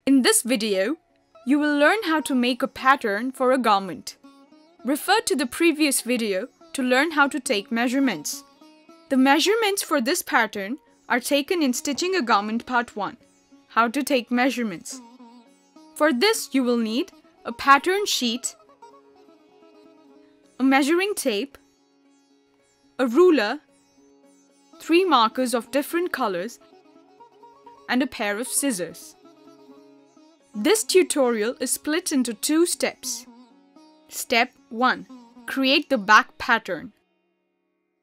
In this video, you will learn how to make a pattern for a garment. Refer to the previous video to learn how to take measurements. The measurements for this pattern are taken in Stitching a Garment Part 1, How to Take Measurements. For this, you will need a pattern sheet, a measuring tape, a ruler, 3 markers of different colors, and a pair of scissors. This tutorial is split into 2 steps. Step 1. Create the back pattern.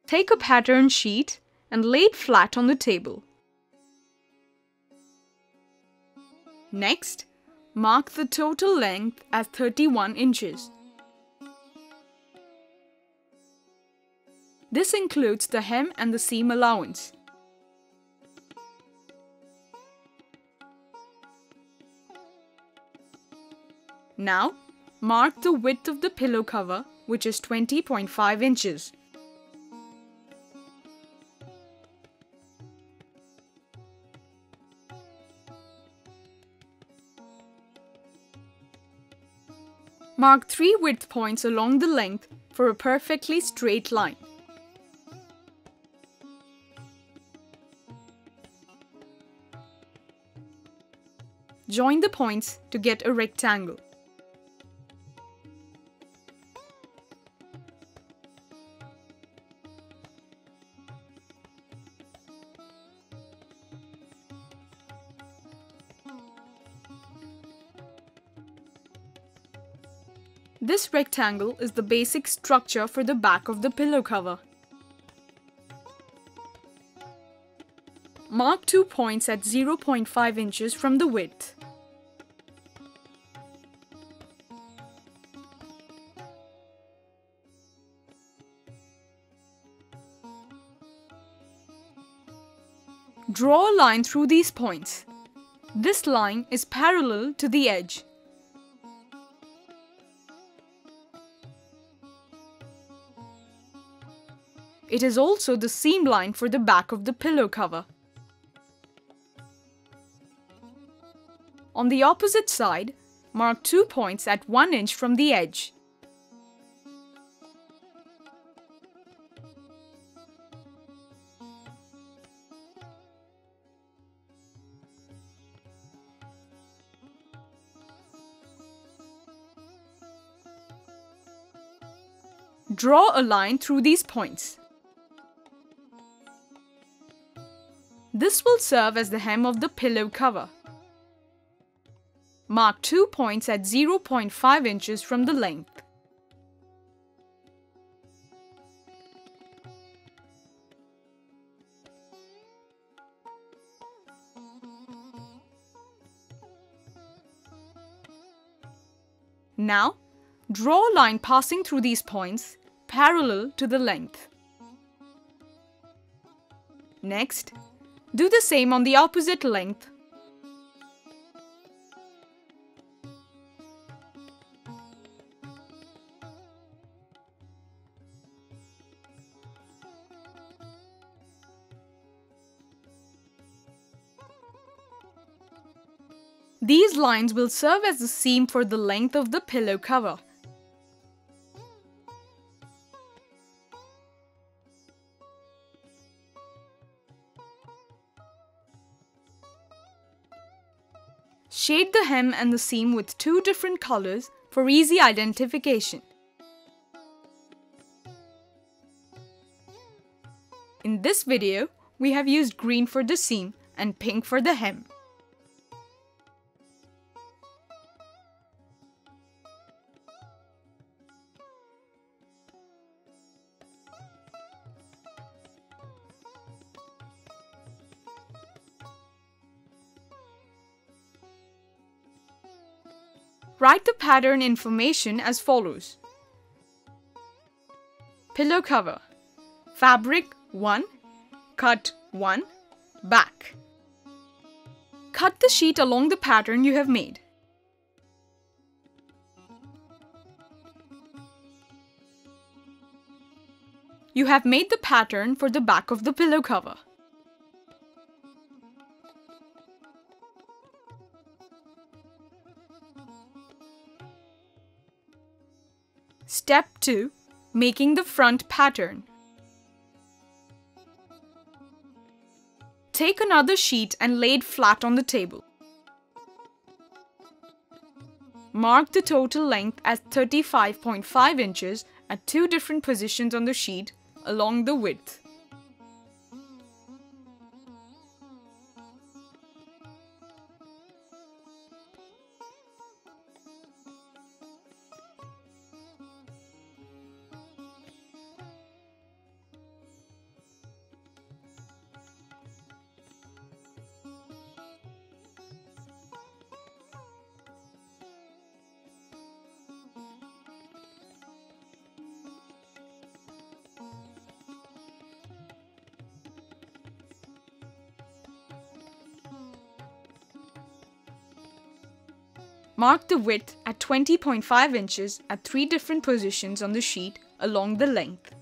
Take a pattern sheet and lay it flat on the table. Next, mark the total length as 31 inches. This includes the hem and the seam allowance. Now, mark the width of the pillow cover, which is 20.5 inches. Mark 3 width points along the length for a perfectly straight line. Join the points to get a rectangle. This rectangle is the basic structure for the back of the pillow cover. Mark 2 points at 0.5 inches from the width. Draw a line through these points. This line is parallel to the edge. It is also the seam line for the back of the pillow cover. On the opposite side, mark 2 points at 1 inch from the edge. Draw a line through these points. This will serve as the hem of the pillow cover. Mark 2 points at 0.5 inches from the length. Now, draw a line passing through these points, parallel to the length. Next, do the same on the opposite length. These lines will serve as the seam for the length of the pillow cover. Shade the hem and the seam with 2 different colors for easy identification. In this video, we have used green for the seam and pink for the hem. Write the pattern information as follows. Pillow cover. Fabric 1, cut 1, back. Cut the sheet along the pattern you have made. You have made the pattern for the back of the pillow cover. Step 2. Making the front pattern. Take another sheet and lay it flat on the table. Mark the total length as 35.5 inches at two different positions on the sheet along the width. Mark the width at 20.5 inches at three different positions on the sheet along the length.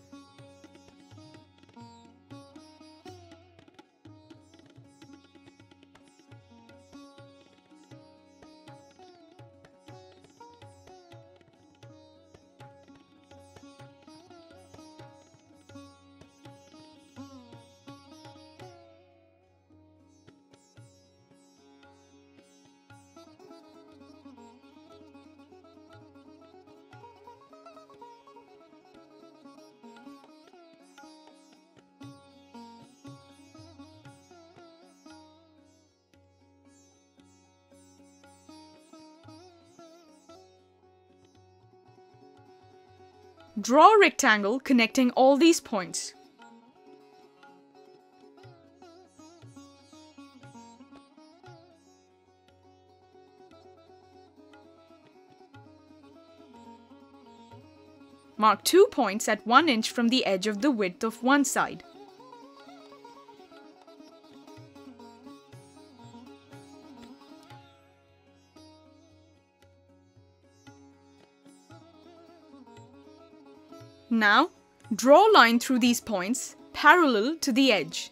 Draw a rectangle connecting all these points. Mark 2 points at 1 inch from the edge of the width of one side. Now, draw a line through these points parallel to the edge.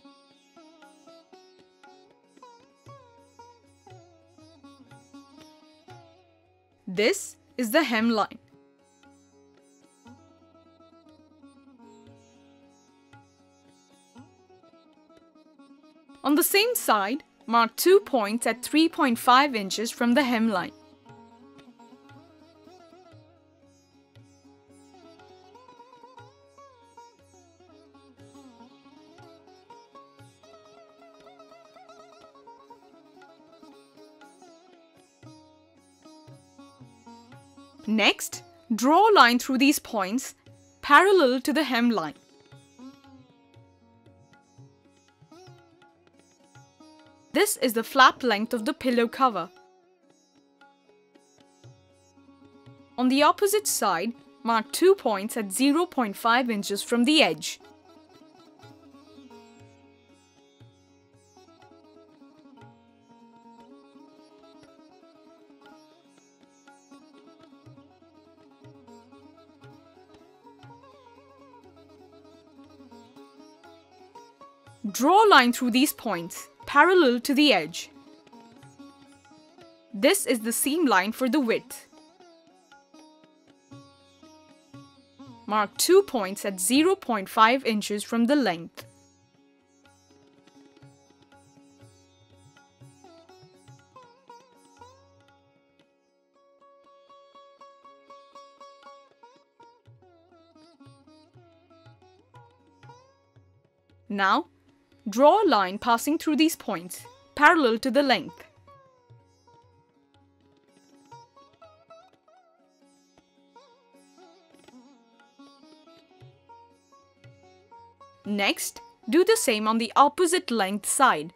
This is the hem line. On the same side, mark 2 points at 3.5 inches from the hem line. Next, draw a line through these points parallel to the hem line. This is the flap length of the pillow cover. On the opposite side, mark 2 points at 0.5 inches from the edge. Draw a line through these points parallel to the edge. This is the seam line for the width. Mark 2 points at 0.5 inches from the length. Now, draw a line passing through these points, parallel to the length. Next, do the same on the opposite length side.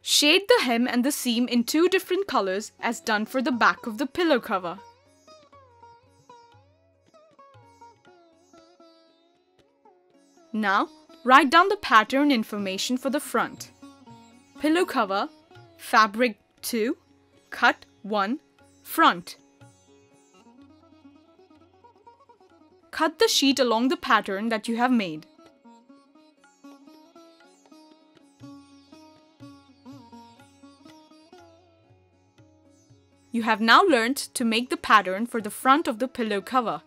Shade the hem and the seam in two different colors as done for the back of the pillow cover. Now, write down the pattern information for the front. Pillow cover, fabric 2, cut 1, front. cut the sheet along the pattern that you have made. You have now learnt to make the pattern for the front of the pillow cover.